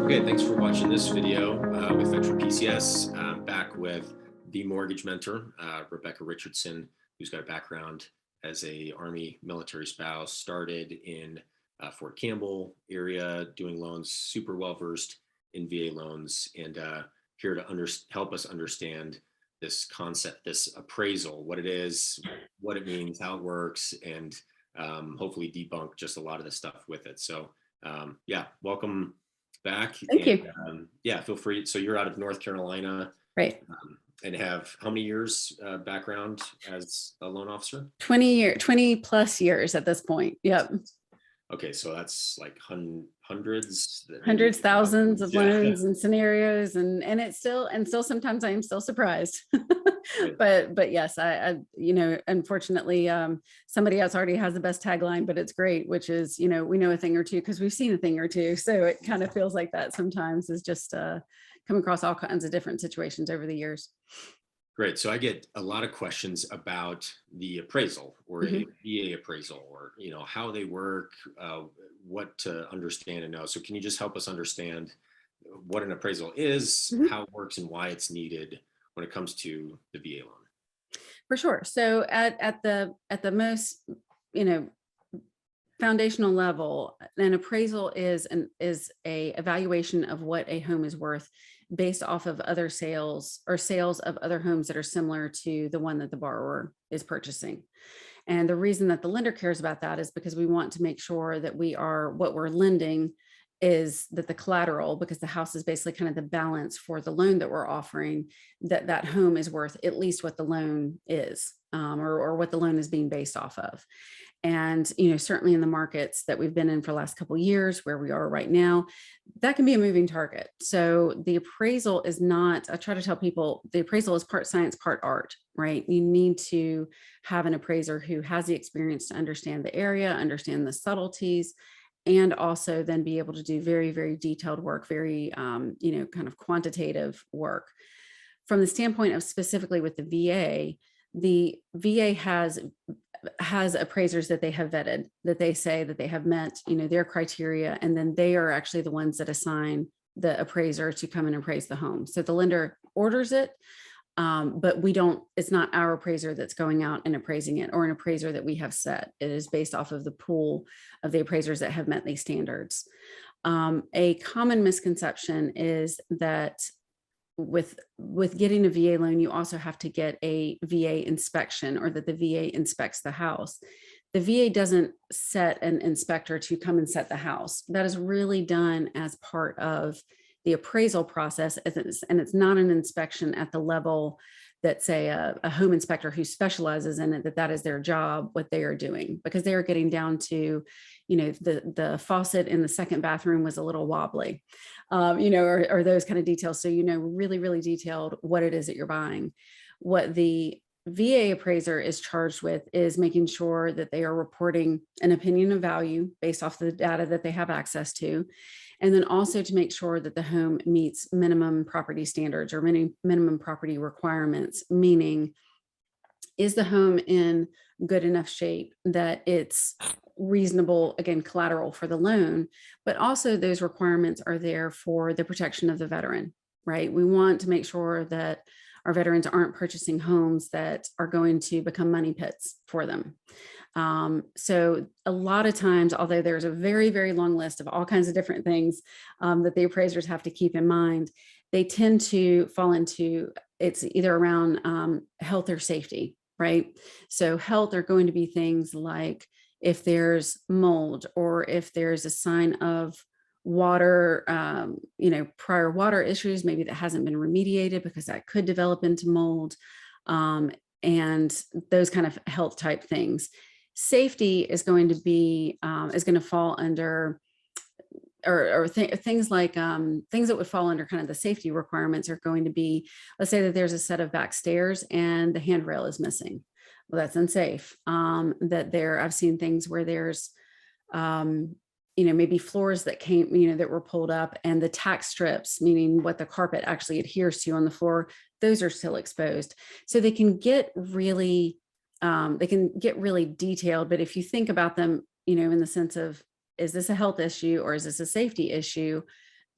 Okay, thanks for watching this video with Veteran PCS. I'm back with the mortgage mentor, Rebecca Richardson, who's got a background as a Army military spouse, started in Fort Campbell area doing loans, super well versed in VA loans, and here to help us understand this concept, this appraisal, what it is, what it means, how it works, and hopefully debunk just a lot of the stuff with it. So yeah, welcome back. Thank you. Yeah, feel free. So you're out of North Carolina, Right. And have how many years background as a loan officer? 20 plus years at this point. Yep. Okay, so that's like hundreds, Thousands of yeah. loans and scenarios, and it's still sometimes I am still surprised. Right. but yes, I unfortunately somebody else already has the best tagline, but it's great, which is, we know a thing or two because we've seen a thing or two. So it kind of feels like that sometimes, is just come across all kinds of different situations over the years. Great. So I get a lot of questions about the appraisal or a VA appraisal, or how they work, what to understand and know. So can you just help us understand what an appraisal is, how it works, and why it's needed when it comes to the VA loan? For sure. So at the most, foundational level, an appraisal is a evaluation of what a home is worth based off of other sales or sales of other homes that are similar to the one that the borrower is purchasing. And the reason that the lender cares about that is because we want to make sure that what we're lending is that the collateral, because the house is basically kind of the balance for the loan that we're offering, that home is worth at least what the loan is, or what the loan is being based off of. And, certainly in the markets that we've been in for the last couple of years, where we are right now, that can be a moving target. So the appraisal is not, I try to tell people, the appraisal is part science, part art, right? You need to have an appraiser who has the experience to understand the area, understand the subtleties, and also then be able to do very, very detailed work, very, kind of quantitative work. From the standpoint of specifically with the VA has appraisers that they have vetted, that they say that they have met, their criteria, and then they are actually the ones that assign the appraiser to come and appraise the home. So the lender orders it, but it's not our appraiser that's going out and appraising it, or an appraiser that we have set. It is based off of the pool of the appraisers that have met these standards. A common misconception is that with getting a VA loan, you also have to get a VA inspection, or that the VA inspects the house. The VA doesn't set an inspector to come and set the house. That is really done as part of the appraisal process, and it's not an inspection at the level that, say, a home inspector who specializes in it, that is their job, what they are doing, because they are getting down to, the faucet in the second bathroom was a little wobbly, or those kind of details. So, really, really detailed what it is that you're buying. What the VA appraiser is charged with is making sure that they are reporting an opinion of value based off the data that they have access to. And then also to make sure that the home meets minimum property standards, or minimum property requirements, meaning, is the home in good enough shape that it's reasonable, again, collateral for the loan, but also those requirements are there for the protection of the veteran, right? We want to make sure that our veterans aren't purchasing homes that are going to become money pits for them. So a lot of times, although there's a very, very long list of all kinds of different things that the appraisers have to keep in mind, they tend to fall into, it's either around health or safety, right? So health are going to be things like if there's mold, or if there's a sign of water, prior water issues, maybe that hasn't been remediated, because that could develop into mold, and those kind of health type things. Safety is going to be, is going to fall under, things like things that would fall under kind of the safety requirements are going to be, let's say that there's a set of back stairs and the handrail is missing. Well, that's unsafe. I've seen things where there's, maybe floors that that were pulled up, and the tack strips, meaning what the carpet actually adheres to on the floor, those are still exposed. So they can get really detailed. But if you think about them, in the sense of, is this a health issue or is this a safety issue?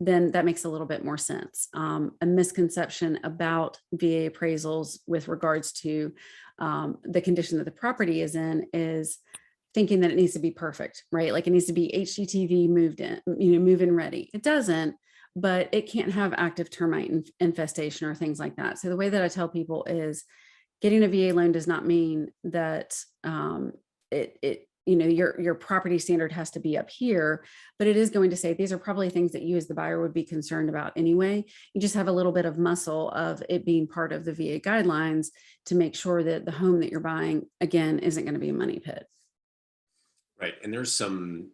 then that makes a little bit more sense. A misconception about VA appraisals with regards to the condition that the property is in is thinking that it needs to be perfect, right? Like it needs to be HGTV moved in, move in ready. It doesn't, but it can't have active termite infestation or things like that. So the way that I tell people is getting a VA loan does not mean that your property standard has to be up here, but it is going to say these are probably things that you as the buyer would be concerned about anyway. You just have a little bit of muscle of it being part of the VA guidelines to make sure that the home that you're buying, again, isn't going to be a money pit. Right. And there's some,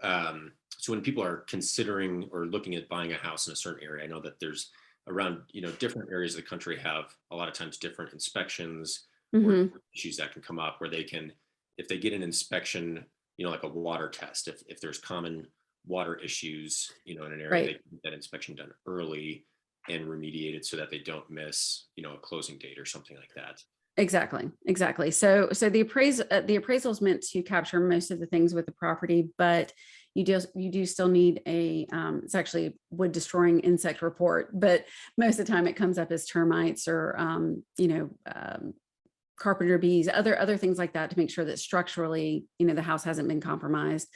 so when people are considering or looking at buying a house in a certain area, I know that there's around, different areas of the country have a lot of times different inspections or issues that can come up where they can, if they get an inspection, like a water test, if there's common water issues, in an area, Right. they get that inspection done early and remediated so that they don't miss, a closing date or something like that. Exactly. So the appraisal is meant to capture most of the things with the property, but you do still need it's actually wood destroying insect report, but most of the time it comes up as termites or carpenter bees, other things like that to make sure that structurally, the house hasn't been compromised.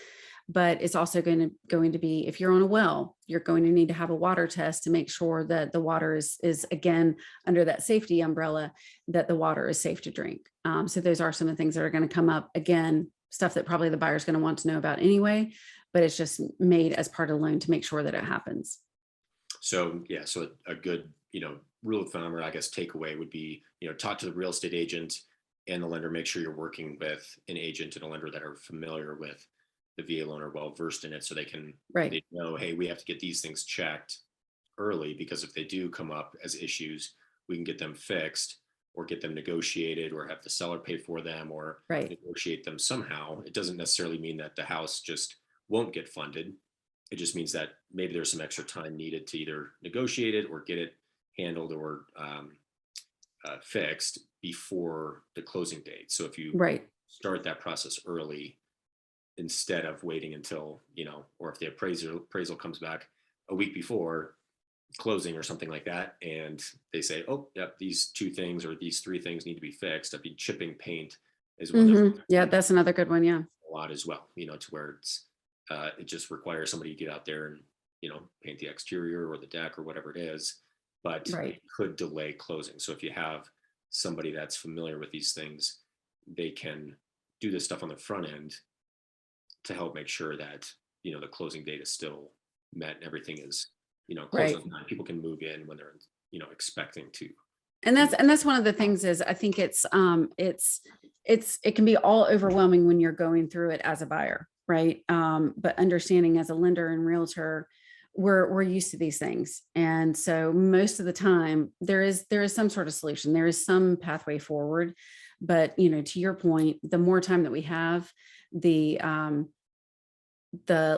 But it's also going to be, if you're on a well, you're going to need to have a water test to make sure that the water is again, under that safety umbrella, that the water is safe to drink. So those are some of the things that are going to come up. Again, stuff that probably the buyer is going to want to know about anyway, but it's just made as part of the loan to make sure that it happens. So yeah, so a good, rule of thumb, or I guess takeaway would be, talk to the real estate agent and the lender, make sure you're working with an agent and a lender that are familiar with the VA loan, are well versed in it, so they can they know, hey, we have to get these things checked early, because if they do come up as issues, we can get them fixed or get them negotiated or have the seller pay for them or negotiate them somehow. It doesn't necessarily mean that the house just won't get funded. It just means that maybe there's some extra time needed to either negotiate it or get it handled or fixed before the closing date. So if you start that process early, instead of waiting until, or if the appraisal comes back a week before closing or something like that, and they say, oh, yep, these 2 things or these 3 things need to be fixed. I'd be chipping paint as well. Yeah, that's another good one. Yeah. A lot as well, to where it just requires somebody to get out there and, paint the exterior or the deck or whatever it is, but it could delay closing. So if you have somebody that's familiar with these things, they can do this stuff on the front end to help make sure that, the closing date is still met and everything is, closed on time. People can move in when they're, expecting to. And that's one of the things is I think it can be all overwhelming when you're going through it as a buyer, right? But understanding as a lender and realtor, we're used to these things. And so most of the time there is some sort of solution. There is some pathway forward, but to your point, the more time that we have, the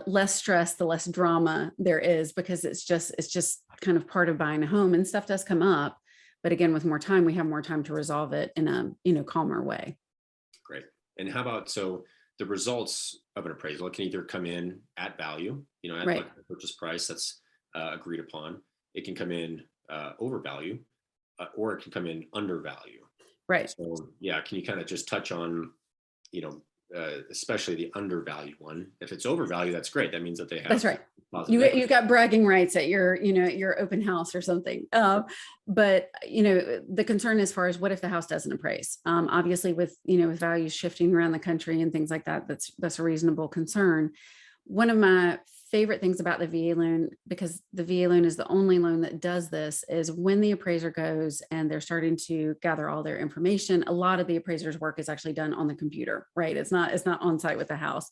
less stress, the less drama there is, because it's just kind of part of buying a home, and stuff does come up. But again, with more time, we have more time to resolve it in a calmer way. Great. And how about, so the results of an appraisal can either come in at value, at the purchase price that's agreed upon. It can come in over value, or it can come in under value. Right. So yeah, can you kind of just touch on, especially the undervalued one? If it's overvalued, that's great. That means that they have. That's right. You got bragging rights at your open house or something. But the concern as far as what if the house doesn't appraise? Obviously with values shifting around the country and things like that, that's a reasonable concern. One of my favorite things about the VA loan, because the VA loan is the only loan that does this, is when the appraiser goes and they're starting to gather all their information. A lot of the appraiser's work is actually done on the computer, right? It's not on site with the house,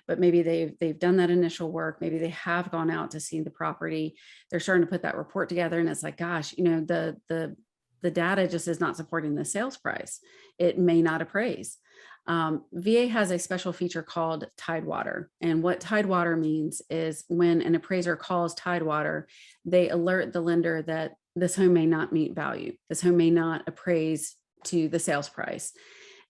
but maybe they've done that initial work. Maybe they have gone out to see the property. They're starting to put that report together, and it's like, gosh, the data just is not supporting the sales price. It may not appraise. VA has a special feature called Tidewater. And what Tidewater means is when an appraiser calls Tidewater, they alert the lender that this home may not meet value. This home may not appraise to the sales price.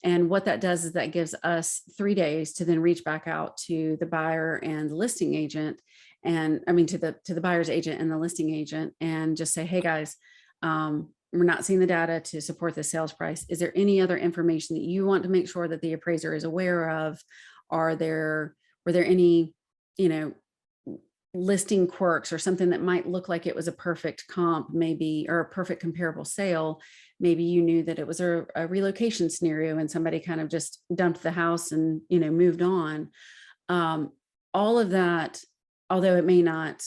And what that does is that gives us 3 days to then reach back out to the buyer and the listing agent and I mean, to the buyer's agent and the listing agent, and just say, hey guys, we're not seeing the data to support the sales price. Is there any other information that you want to make sure that the appraiser is aware of? Were there any, you know, listing quirks or something that might look like it was a perfect comp, maybe, or a perfect comparable sale? Maybe you knew that it was a relocation scenario and somebody kind of just dumped the house and, you know, moved on. All of that, although it may not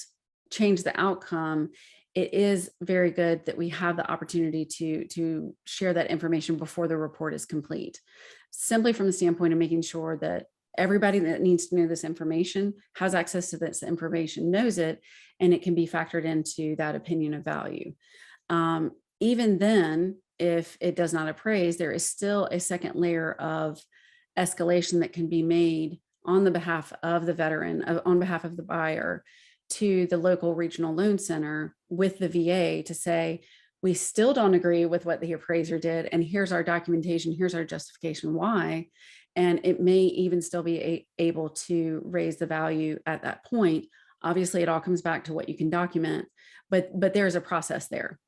change the outcome, it is very good that we have the opportunity to share that information before the report is complete, simply from the standpoint of making sure that everybody that needs to know this information has access to this information, knows it, and it can be factored into that opinion of value. Even then, if it does not appraise, there is still a second layer of escalation that can be made on the behalf of the veteran, on behalf of the buyer, to the local regional loan center with the VA to say, we still don't agree with what the appraiser did, and here's our documentation, here's our justification why. And it may even still be able to raise the value at that point. Obviously, it all comes back to what you can document, but there's a process there.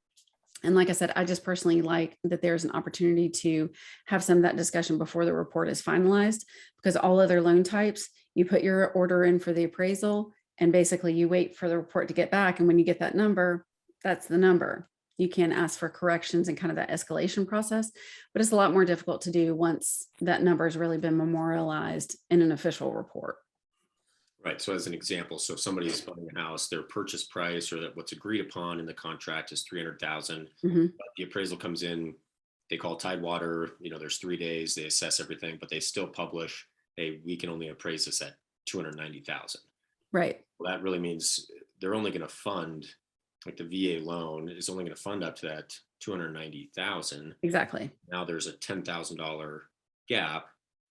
And like I said, I just personally like that there's an opportunity to have some of that discussion before the report is finalized, because all other loan types, you put your order in for the appraisal and basically you wait for the report to get back. And when you get that number, that's the number. You can ask for corrections and kind of that escalation process, but it's a lot more difficult to do once that number has really been memorialized in an official report. Right. So as an example, so if somebody is buying a house, their purchase price or that what's agreed upon in the contract is 300,000. Mm-hmm. The appraisal comes in, they call Tidewater, you know, there's 3 days, they assess everything, but they still publish, hey, we can only appraise this at 290,000. Right. Well, that really means they're only going to fund, like the VA loan is only going to fund up to that 290,000. Exactly. Now there's a $10,000 gap.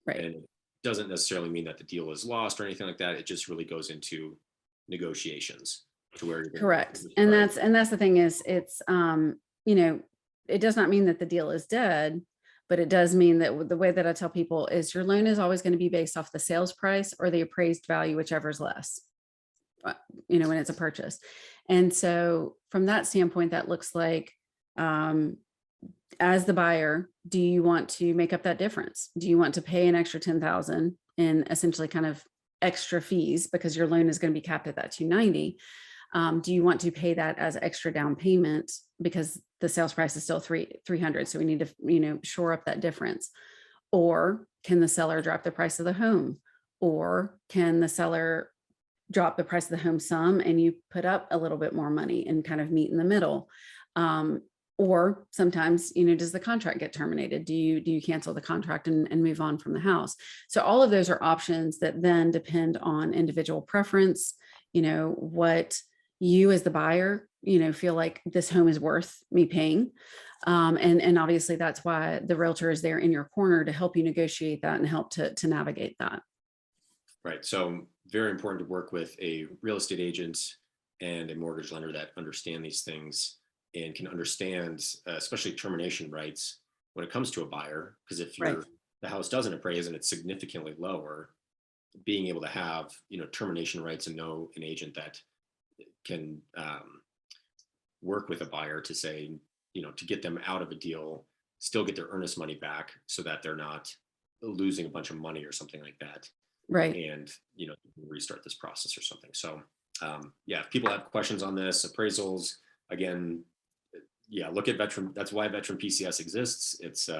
Right. And it doesn't necessarily mean that the deal is lost or anything like that. It just really goes into negotiations to where you're correct. And that's the thing is, it's you know, it does not mean that the deal is dead, but it does mean that the way that I tell people is your loan is always going to be based off the sales price or the appraised value, whichever is less, you know, when it's a purchase. And so from that standpoint, that looks like, as the buyer, do you want to make up that difference? Do you want to pay an extra 10,000 in essentially kind of extra fees because your loan is going to be capped at that 290? Do you want to pay that as extra down payment because the sales price is still 300? So we need to, you know, shore up that difference. Or can the seller drop the price of the home? Or can the seller drop the price of the home some and you put up a little bit more money and kind of meet in the middle? Or sometimes, you know, does the contract get terminated? Do you cancel the contract and move on from the house? So all of those are options that then depend on individual preference, you know, what you as the buyer, you know, feel like this home is worth me paying. And obviously that's why the realtor is there in your corner to help you negotiate that and help to navigate that. Right. So very important to work with a real estate agent and a mortgage lender that understand these things and can understand, especially termination rights when it comes to a buyer. Because if the house doesn't appraise and it's significantly lower, being able to have, you know, termination rights and know an agent that can work with a buyer to say, you know, to get them out of a deal, still get their earnest money back so that they're not losing a bunch of money or something like that. Right. And, you know, restart this process or something. So yeah, if people have questions on this, appraisals, again, yeah, look at veteran. That's why Veteran PCS exists. It's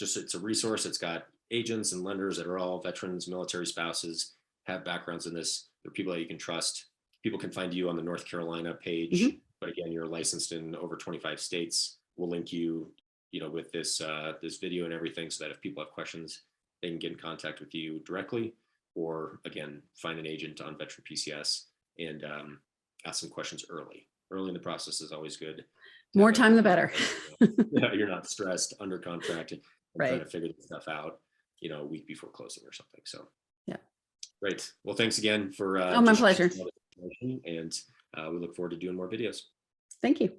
it's a resource. It's got agents and lenders that are all veterans, military spouses, have backgrounds in this. They're people that you can trust. People can find you on the North Carolina page, but again, you're licensed in over 25 states. We'll link you, you know, with this this video and everything, so that if people have questions, they can get in contact with you directly, or again, find an agent on Veteran PCS and ask some questions early. Early in the process is always good. More time, the better. Yeah, you're not stressed under contract and trying Right. to figure this stuff out, you know, a week before closing or something. So yeah. Great. Well, thanks again for Oh, my pleasure. and we look forward to doing more videos. Thank you.